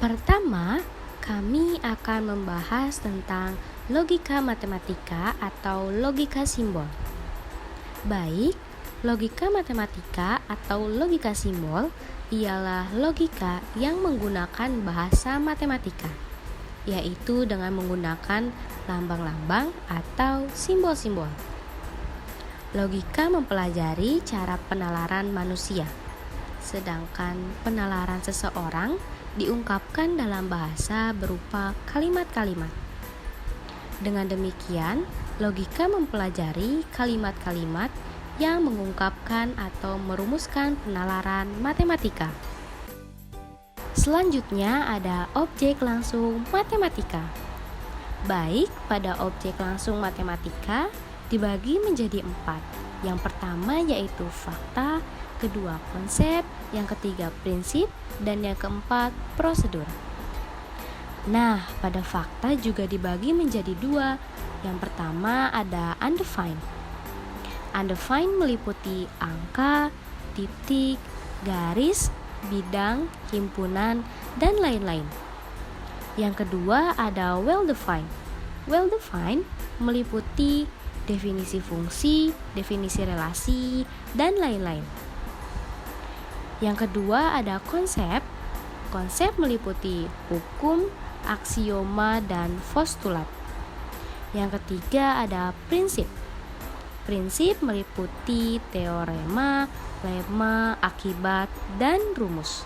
Pertama, kami akan membahas tentang logika matematika atau logika simbol. Baik, logika matematika atau logika simbol ialah logika yang menggunakan bahasa matematika, yaitu dengan menggunakan lambang-lambang atau simbol-simbol. Logika mempelajari cara penalaran manusia, sedangkan penalaran seseorang diungkapkan dalam bahasa berupa kalimat-kalimat. Dengan demikian, logika mempelajari kalimat-kalimat yang mengungkapkan atau merumuskan penalaran matematika. Selanjutnya ada objek langsung matematika. Baik, pada objek langsung matematika dibagi menjadi 4. Yang pertama yaitu fakta, kedua konsep, yang ketiga prinsip, dan yang keempat prosedur. Nah, pada fakta juga dibagi menjadi 2. Yang pertama ada undefined. Undefined meliputi angka, titik, garis, bidang, himpunan, dan lain-lain. Yang kedua ada well-defined. Well-defined meliputi definisi fungsi, definisi relasi, dan lain-lain. Yang kedua ada konsep. Konsep meliputi hukum, aksioma, dan postulat. Yang ketiga ada prinsip. Prinsip meliputi teorema, lema, akibat, dan rumus.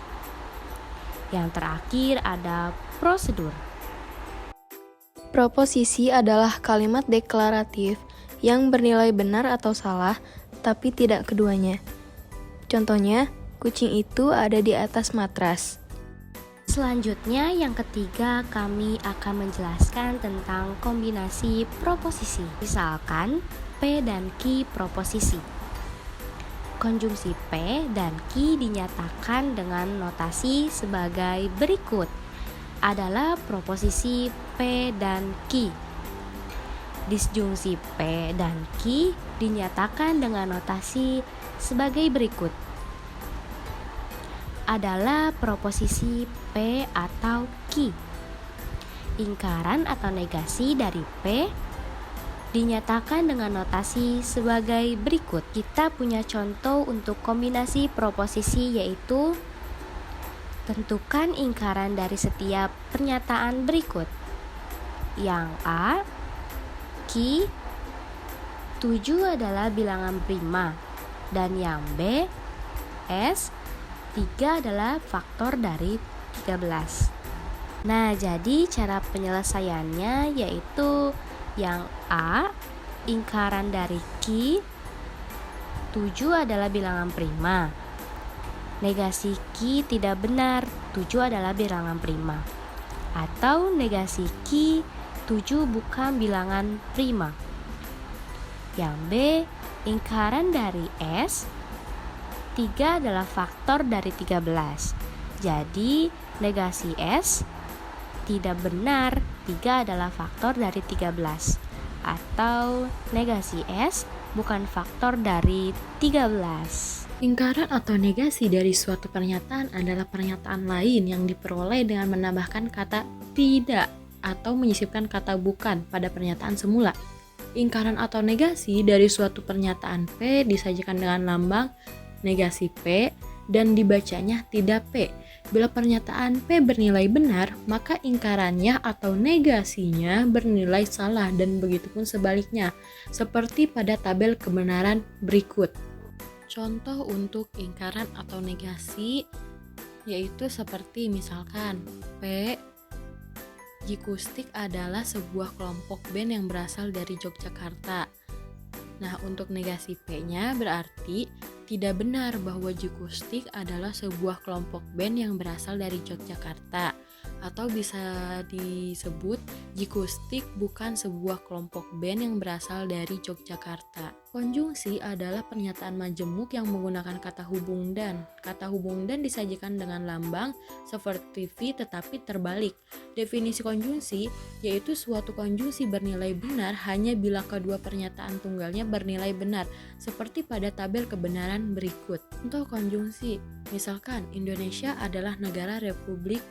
Yang terakhir ada prosedur. Proposisi adalah kalimat deklaratif yang bernilai benar atau salah, tapi tidak keduanya. Contohnya, kucing itu ada di atas matras. Selanjutnya yang ketiga kami akan menjelaskan tentang kombinasi proposisi. Misalkan P dan Q proposisi. Konjungsi P dan Q dinyatakan dengan notasi sebagai berikut. Adalah proposisi P dan Q. Disjungsi P dan Q dinyatakan dengan notasi sebagai berikut. Adalah proposisi P atau Q. Ingkaran atau negasi dari P dinyatakan dengan notasi sebagai berikut. Kita punya contoh untuk kombinasi proposisi yaitu tentukan ingkaran dari setiap pernyataan berikut. Yang A, Q 7 adalah bilangan prima, dan yang B, S 3 adalah faktor dari 13. Nah, jadi cara penyelesaiannya yaitu yang A, ingkaran dari Q 7 adalah bilangan prima. Negasi Q tidak benar, 7 adalah bilangan prima. Atau negasi Q 7 bukan bilangan prima. Yang B, ingkaran dari S 3 adalah faktor dari 13. Jadi negasi S tidak benar, 3 adalah faktor dari 13. Atau negasi S bukan faktor dari 13. Ingkaran atau negasi dari suatu pernyataan adalah pernyataan lain yang diperoleh dengan menambahkan kata tidak atau menyisipkan kata bukan pada pernyataan semula. Ingkaran atau negasi dari suatu pernyataan P disajikan dengan lambang negasi P dan dibacanya tidak P. Bila pernyataan P bernilai benar, maka ingkarannya atau negasinya bernilai salah dan begitupun sebaliknya, seperti pada tabel kebenaran berikut. Contoh untuk ingkaran atau negasi yaitu seperti misalkan P Jikustik adalah sebuah kelompok band yang berasal dari Yogyakarta. Nah, untuk negasi P-nya berarti tidak benar bahwa Jikustik adalah sebuah kelompok band yang berasal dari Yogyakarta. Atau bisa disebut Jikustik bukan sebuah kelompok band yang berasal dari Yogyakarta. Konjungsi adalah pernyataan majemuk yang menggunakan kata hubung dan. Kata hubung dan disajikan dengan lambang seperti V tetapi terbalik. Definisi konjungsi yaitu suatu konjungsi bernilai benar hanya bila kedua pernyataan tunggalnya bernilai benar, seperti pada tabel kebenaran berikut. Contoh konjungsi, misalkan Indonesia adalah negara republik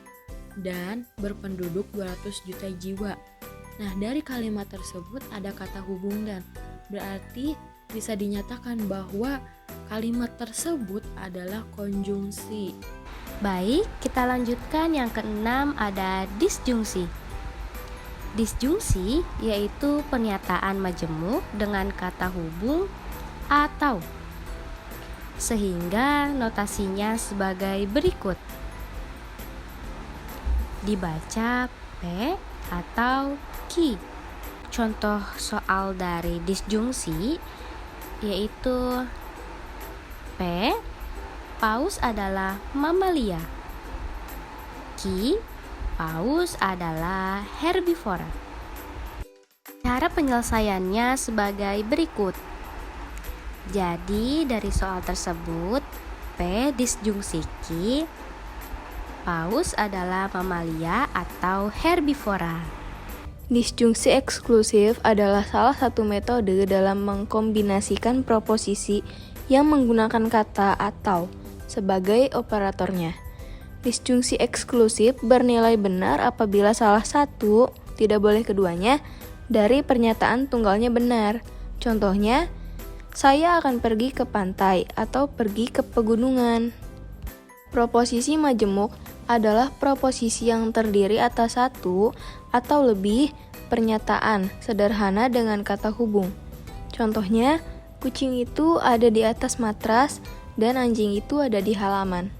dan berpenduduk 200 juta jiwa. Nah, dari kalimat tersebut ada kata hubung dan. Berarti bisa dinyatakan bahwa kalimat tersebut adalah konjungsi. Baik, kita lanjutkan yang keenam, ada disjungsi. Disjungsi yaitu pernyataan majemuk dengan kata hubung atau, sehingga notasinya sebagai berikut. Dibaca P atau Ki. Contoh soal dari disjungsi yaitu P, paus adalah mamalia. Ki, paus adalah herbivora. Cara penyelesaiannya sebagai berikut. Jadi dari soal tersebut, P disjungsi Ki, paus adalah mamalia atau herbivora. Disjungsi eksklusif adalah salah satu metode dalam mengkombinasikan proposisi yang menggunakan kata atau sebagai operatornya. Disjungsi eksklusif bernilai benar apabila salah satu, tidak boleh keduanya, dari pernyataan tunggalnya benar. Contohnya, saya akan pergi ke pantai atau pergi ke pegunungan. Proposisi majemuk adalah proposisi yang terdiri atas satu atau lebih pernyataan sederhana dengan kata hubung. Contohnya, kucing itu ada di atas matras dan anjing itu ada di halaman.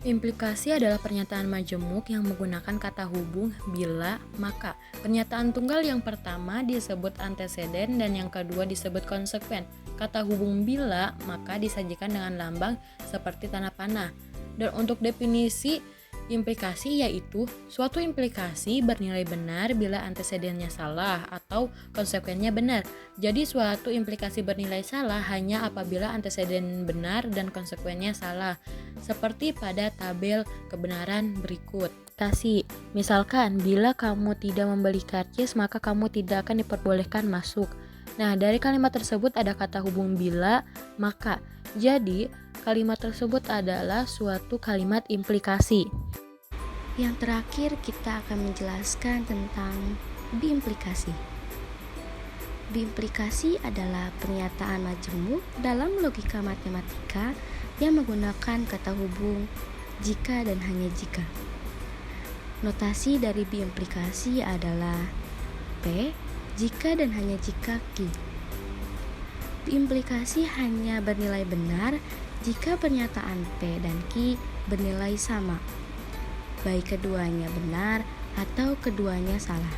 Implikasi adalah pernyataan majemuk yang menggunakan kata hubung bila, maka. Pernyataan tunggal yang pertama disebut anteseden dan yang kedua disebut konsekuen. Kata hubung bila, maka disajikan dengan lambang seperti tanda panah. Dan untuk definisi implikasi yaitu suatu implikasi bernilai benar bila antecedennya salah atau konsekuensinya benar. Jadi suatu implikasi bernilai salah hanya apabila anteceden benar dan konsekuensinya salah. Seperti pada tabel kebenaran berikut. Misalkan bila kamu tidak membeli karcis maka kamu tidak akan diperbolehkan masuk. Nah, dari kalimat tersebut ada kata hubung bila, maka. Jadi kalimat tersebut adalah suatu kalimat implikasi. Yang terakhir kita akan menjelaskan tentang biimplikasi. Biimplikasi adalah pernyataan majemuk dalam logika matematika yang menggunakan kata hubung jika dan hanya jika. Notasi dari biimplikasi adalah P jika dan hanya jika Ki. Biimplikasi hanya bernilai benar jika pernyataan P dan Ki bernilai sama, baik keduanya benar atau keduanya salah.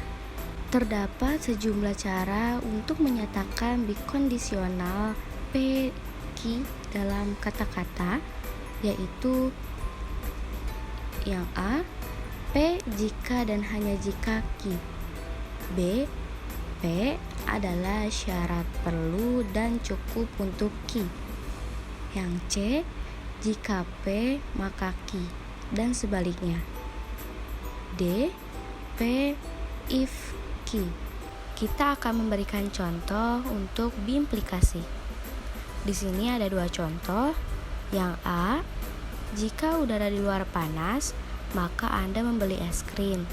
Terdapat sejumlah cara untuk menyatakan bikondisional P, Ki dalam kata-kata, yaitu yang A, P jika dan hanya jika Ki. B, P adalah syarat perlu dan cukup untuk Ki. Yang C, jika P maka Ki, dan sebaliknya. D, P if Ki. Kita akan memberikan contoh untuk biimplikasi. Di sini ada dua contoh. Yang A, jika udara di luar panas, maka Anda membeli es krim.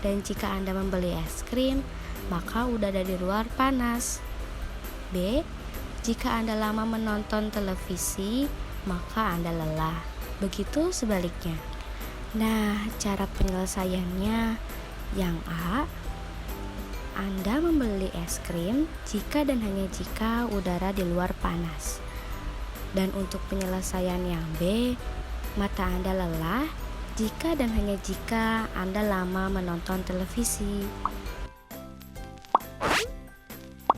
Dan jika Anda membeli es krim, maka udara di luar panas. B, jika Anda lama menonton televisi, maka Anda lelah. Begitu sebaliknya. Nah, cara penyelesaiannya, yang A, Anda membeli es krim jika dan hanya jika udara di luar panas. Dan untuk penyelesaian yang B, mata Anda lelah jika dan hanya jika Anda lama menonton televisi.